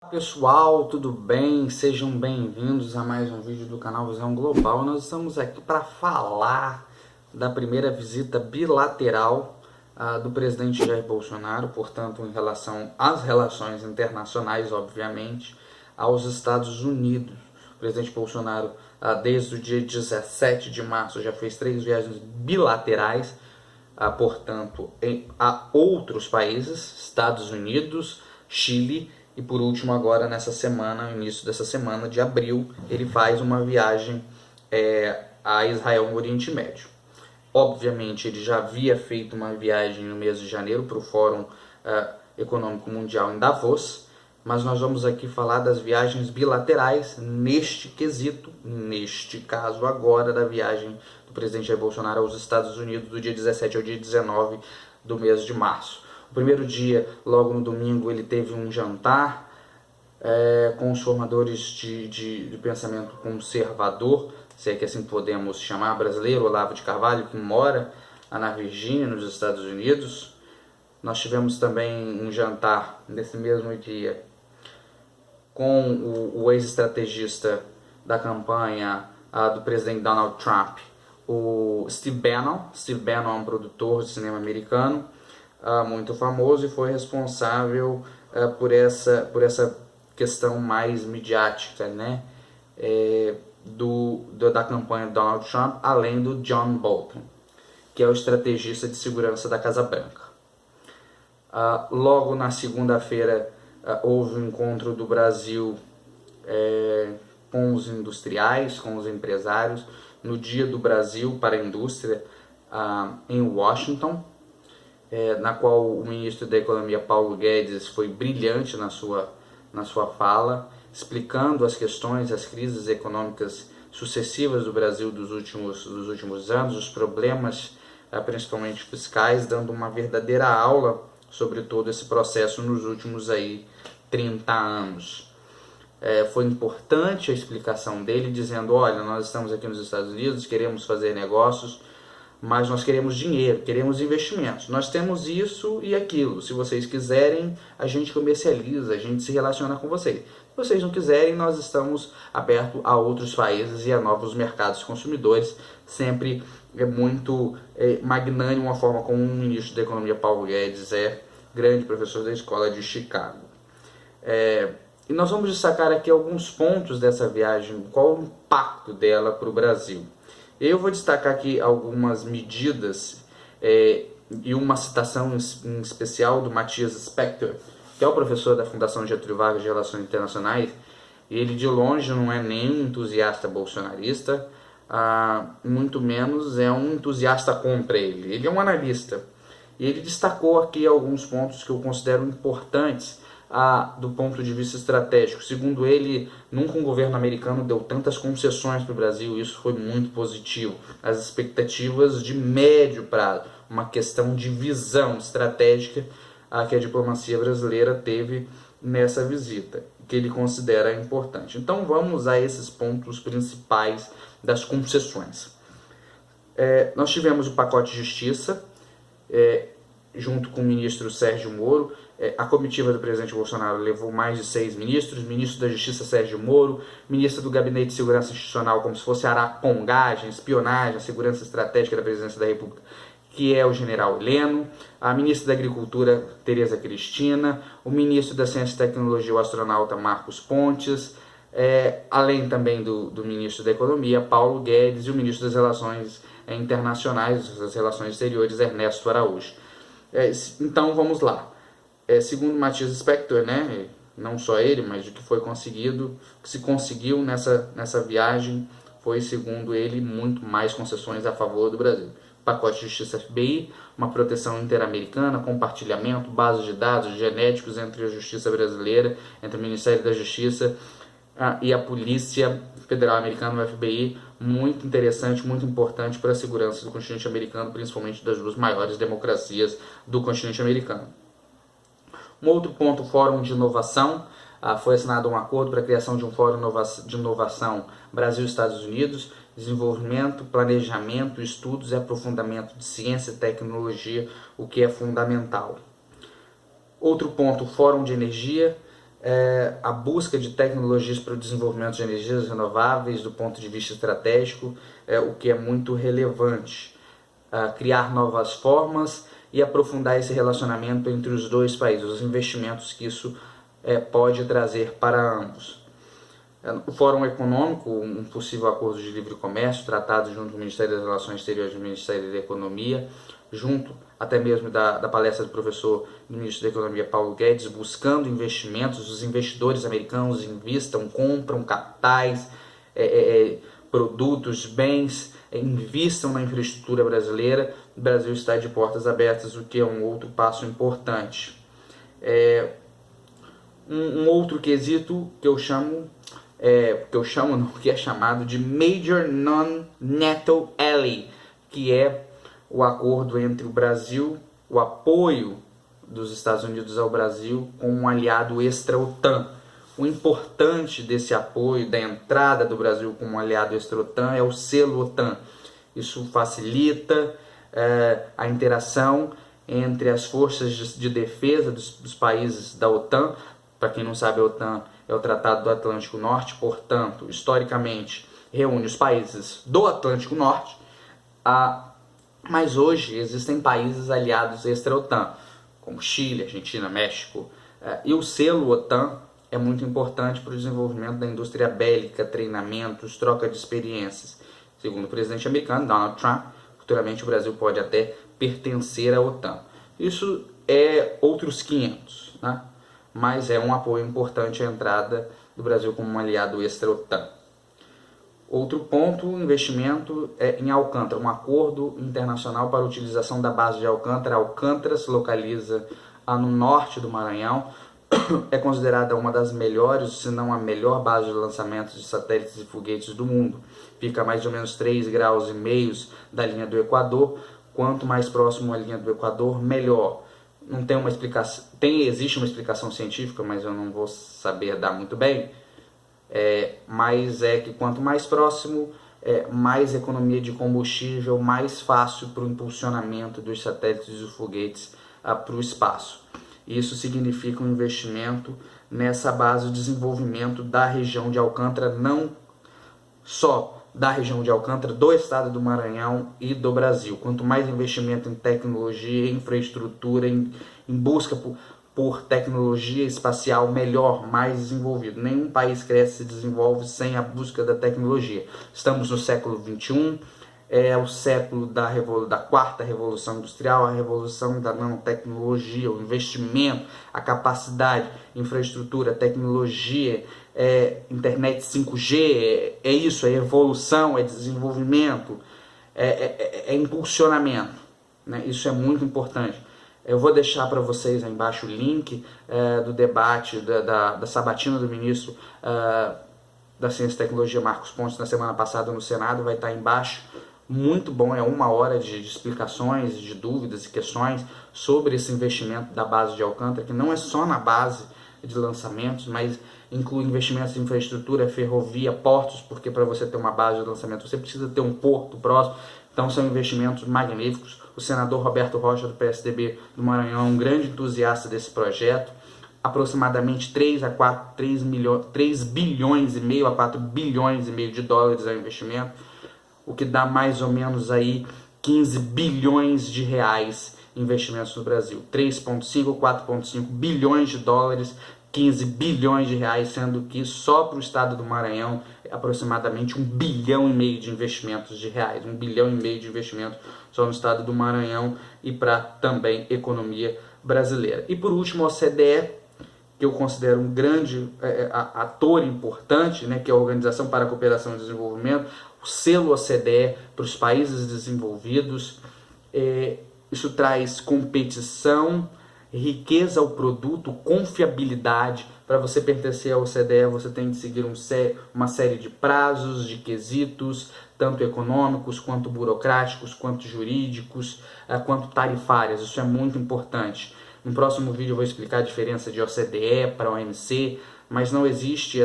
Pessoal, tudo bem? Sejam bem-vindos a mais um vídeo do canal Visão Global. Nós estamos aqui para falar da primeira visita bilateral do presidente Jair Bolsonaro, portanto, em relação às relações internacionais, obviamente, aos Estados Unidos. O presidente Bolsonaro, desde o dia 17 de março, já fez 3 viagens bilaterais, portanto, a outros países, Estados Unidos, Chile. E por último, agora nessa semana, no início dessa semana de abril, ele faz uma viagem a Israel, no Oriente Médio. Obviamente, ele já havia feito uma viagem no mês de janeiro para o Fórum Econômico Mundial em Davos, mas nós vamos aqui falar das viagens bilaterais neste quesito, neste caso agora, da viagem do presidente Jair Bolsonaro aos Estados Unidos do dia 17 ao dia 19 do mês de março. O primeiro dia, logo no domingo, ele teve um jantar com os formadores de pensamento conservador, se é que assim podemos chamar, brasileiro, Olavo de Carvalho, que mora na Virgínia, nos Estados Unidos. Nós tivemos também um jantar nesse mesmo dia com o ex-estrategista da campanha do presidente Donald Trump, o Steve Bannon. Steve Bannon é um produtor de cinema americano muito famoso e foi responsável por essa questão mais midiática, né, da campanha de Donald Trump, além do John Bolton, que é o estrategista de segurança da Casa Branca. Logo na segunda-feira houve um encontro do Brasil com os industriais, com os empresários, no Dia do Brasil para a Indústria em Washington, na qual o ministro da Economia, Paulo Guedes, foi brilhante na sua fala, explicando as questões, as crises econômicas sucessivas do Brasil dos últimos anos, os problemas, principalmente fiscais, dando uma verdadeira aula sobre todo esse processo nos últimos 30 anos. Foi importante a explicação dele, dizendo: olha, nós estamos aqui nos Estados Unidos, queremos fazer negócios, mas nós queremos dinheiro, queremos investimentos. Nós temos isso e aquilo. Se vocês quiserem, a gente comercializa, a gente se relaciona com vocês. Se vocês não quiserem, nós estamos abertos a outros países e a novos mercados consumidores. Sempre muito magnânimo a forma como o ministro da Economia, Paulo Guedes, grande professor da escola de Chicago. E nós vamos destacar aqui alguns pontos dessa viagem, qual o impacto dela para o Brasil. Eu vou destacar aqui algumas medidas e uma citação em especial do Matthias Spector, que é o professor da Fundação Getúlio Vargas de Relações Internacionais. Ele de longe não é nem um entusiasta bolsonarista, muito menos é um entusiasta contra ele. Ele é um analista. E ele destacou aqui alguns pontos que eu considero importantes do ponto de vista estratégico. Segundo ele, nunca um governo americano deu tantas concessões para o Brasil, isso foi muito positivo. As expectativas de médio prazo, uma questão de visão estratégica que a diplomacia brasileira teve nessa visita, que ele considera importante. Então vamos a esses pontos principais das concessões. Nós tivemos o pacote de justiça, junto com o ministro Sérgio Moro. A comitiva do presidente Bolsonaro levou mais de 6 ministros: ministro da Justiça Sérgio Moro, ministro do Gabinete de Segurança Institucional, como se fosse arapongagem, espionagem, segurança estratégica da presidência da República, que é o general Heleno, a ministra da Agricultura, Tereza Cristina, o ministro da Ciência e Tecnologia, o astronauta Marcos Pontes, além também do ministro da Economia, Paulo Guedes, e o ministro das Relações Internacionais, das Relações Exteriores, Ernesto Araújo. Então vamos lá. Segundo Matthias Spector, né, não só ele, mas o que foi conseguido, o que se conseguiu nessa viagem foi, segundo ele, muito mais concessões a favor do Brasil. Pacote de Justiça FBI, uma proteção interamericana, compartilhamento, bases de dados genéticos entre a Justiça brasileira, entre o Ministério da Justiça e a Polícia Federal Americana, o FBI, muito interessante, muito importante para a segurança do continente americano, principalmente das duas maiores democracias do continente americano. Um outro ponto, Fórum de Inovação. Foi assinado um acordo para a criação de um Fórum de Inovação Brasil-Estados Unidos, desenvolvimento, planejamento, estudos e aprofundamento de ciência e tecnologia, o que é fundamental. Outro ponto, Fórum de Energia, a busca de tecnologias para o desenvolvimento de energias renováveis do ponto de vista estratégico, o que é muito relevante. Criar novas formas e aprofundar esse relacionamento entre os dois países, os investimentos que isso pode trazer para ambos. O Fórum Econômico, um possível acordo de livre comércio, tratado junto com o Ministério das Relações Exteriores e o Ministério da Economia, junto até mesmo da palestra do professor do ministro da Economia, Paulo Guedes, buscando investimentos. Os investidores americanos investam, compram capitais, produtos, bens, investam na infraestrutura brasileira. O Brasil está de portas abertas, o que é um outro passo importante. Um outro quesito que eu chamo, que é chamado de Major Non-NATO Ally, que é o acordo entre o Brasil, o apoio dos Estados Unidos ao Brasil como um aliado extra-OTAN. O importante desse apoio, da entrada do Brasil como um aliado extra-OTAN, é o selo OTAN. Isso facilita a interação entre as forças de defesa dos países da OTAN. Para quem não sabe, a OTAN é o Tratado do Atlântico Norte, portanto, historicamente, reúne os países do Atlântico Norte, mas hoje existem países aliados extra-OTAN, como Chile, Argentina, México, e o selo OTAN é muito importante para o desenvolvimento da indústria bélica, treinamentos, troca de experiências. Segundo o presidente americano, Donald Trump, futuramente o Brasil pode até pertencer à OTAN. Isso é outros 500, né? Mas é um apoio importante à entrada do Brasil como um aliado extra-OTAN. Outro ponto, investimento em Alcântara, um acordo internacional para a utilização da base de Alcântara. Alcântara se localiza no norte do Maranhão, é considerada uma das melhores, se não a melhor base de lançamento de satélites e foguetes do mundo. Fica a mais ou menos 3,5 graus da linha do Equador. Quanto mais próximo à linha do Equador, melhor. Não tem uma explicação, existe uma explicação científica, mas eu não vou saber dar muito bem. Mas é que quanto mais próximo, mais economia de combustível, mais fácil para o impulsionamento dos satélites e dos foguetes para o espaço. Isso significa um investimento nessa base de desenvolvimento da região de Alcântara, não só da região de Alcântara, do estado do Maranhão e do Brasil. Quanto mais investimento em tecnologia, infraestrutura, em busca por tecnologia espacial, melhor, mais desenvolvido. Nenhum país cresce e se desenvolve sem a busca da tecnologia. Estamos no século XXI, é o século da quarta revolução industrial, a revolução da nanotecnologia, o investimento, a capacidade, infraestrutura, tecnologia, internet 5G, é isso, é evolução, é desenvolvimento, é impulsionamento, né? Isso é muito importante. Eu vou deixar para vocês aí embaixo o link do debate da sabatina do ministro da Ciência e Tecnologia, Marcos Pontes, na semana passada no Senado, vai estar aí embaixo. Muito bom, é 1 hora de explicações, de dúvidas e questões sobre esse investimento da base de Alcântara, que não é só na base de lançamentos, mas inclui investimentos em infraestrutura, ferrovia, portos, porque para você ter uma base de lançamento você precisa ter um porto próximo. Então são investimentos magníficos. O senador Roberto Rocha, do PSDB do Maranhão, é um grande entusiasta desse projeto. Aproximadamente 3 bilhões e meio a 4 bilhões e meio de dólares é o investimento, o que dá mais ou menos aí 15 bilhões de reais investimentos no Brasil. 3,5, 4,5 bilhões de dólares, 15 bilhões de reais, sendo que só para o estado do Maranhão é aproximadamente 1,5 bilhão de investimentos de reais. 1,5 bilhão de investimentos só no estado do Maranhão e para também economia brasileira. E por último, a OCDE, que eu considero um grande ator importante, né, que é a Organização para a Cooperação e Desenvolvimento, o selo OCDE para os países desenvolvidos. Isso traz competição, riqueza ao produto, confiabilidade. Para você pertencer ao OCDE, você tem que seguir uma série de prazos, de quesitos, tanto econômicos, quanto burocráticos, quanto jurídicos, quanto tarifários. Isso é muito importante. No próximo vídeo eu vou explicar a diferença de OCDE para OMC, mas não existe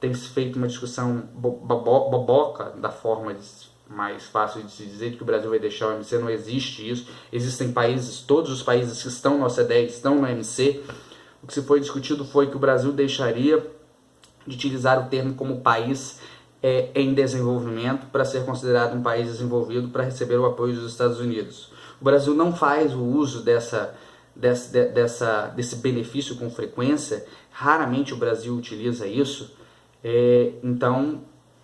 tem se feito uma discussão boboca, da forma mais fácil de se dizer, que o Brasil vai deixar o OMC. Não existe isso. Existem países, todos os países que estão no OCDE estão no OMC. O que se foi discutido foi que o Brasil deixaria de utilizar o termo como país em desenvolvimento para ser considerado um país desenvolvido para receber o apoio dos Estados Unidos. O Brasil não faz o uso desse benefício com frequência, raramente o Brasil utiliza isso, então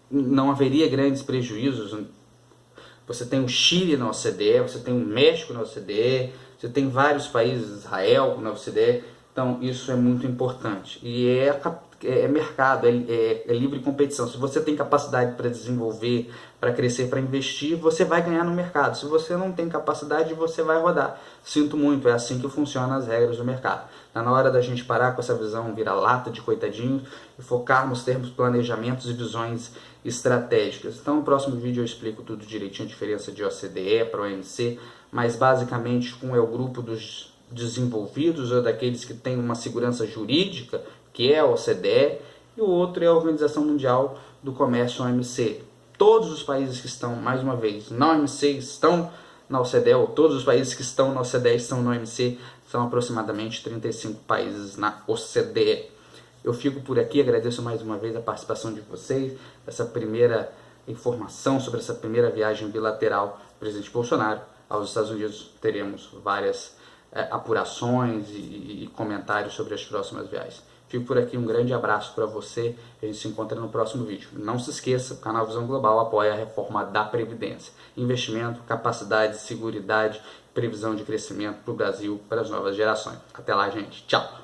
não haveria grandes prejuízos. Você tem o Chile na OCDE, você tem o México na OCDE, você tem vários países, Israel na OCDE, então isso é muito importante. E é mercado, é livre competição. Se você tem capacidade para desenvolver, para crescer, para investir, você vai ganhar no mercado. Se você não tem capacidade, você vai rodar. Sinto muito, é assim que funcionam as regras do mercado. Está na hora da gente parar com essa visão vira-lata de coitadinhos e focarmos, termos planejamentos e visões estratégicas. Então no próximo vídeo eu explico tudo direitinho, a diferença de OCDE para OMC, mas basicamente um é o grupo dos desenvolvidos ou daqueles que têm uma segurança jurídica, que é a OCDE, e o outro é a Organização Mundial do Comércio, OMC. Todos os países que estão, mais uma vez, na OMC estão na OCDE, ou todos os países que estão na OCDE estão na OMC, são aproximadamente 35 países na OCDE. Eu fico por aqui, agradeço mais uma vez a participação de vocês, essa primeira informação sobre essa primeira viagem bilateral do presidente Bolsonaro aos Estados Unidos. Teremos várias apurações e comentários sobre as próximas viagens. Fico por aqui, um grande abraço para você, a gente se encontra no próximo vídeo. Não se esqueça, o canal Visão Global apoia a reforma da Previdência. Investimento, capacidade, seguridade, previsão de crescimento para o Brasil, para as novas gerações. Até lá, gente. Tchau!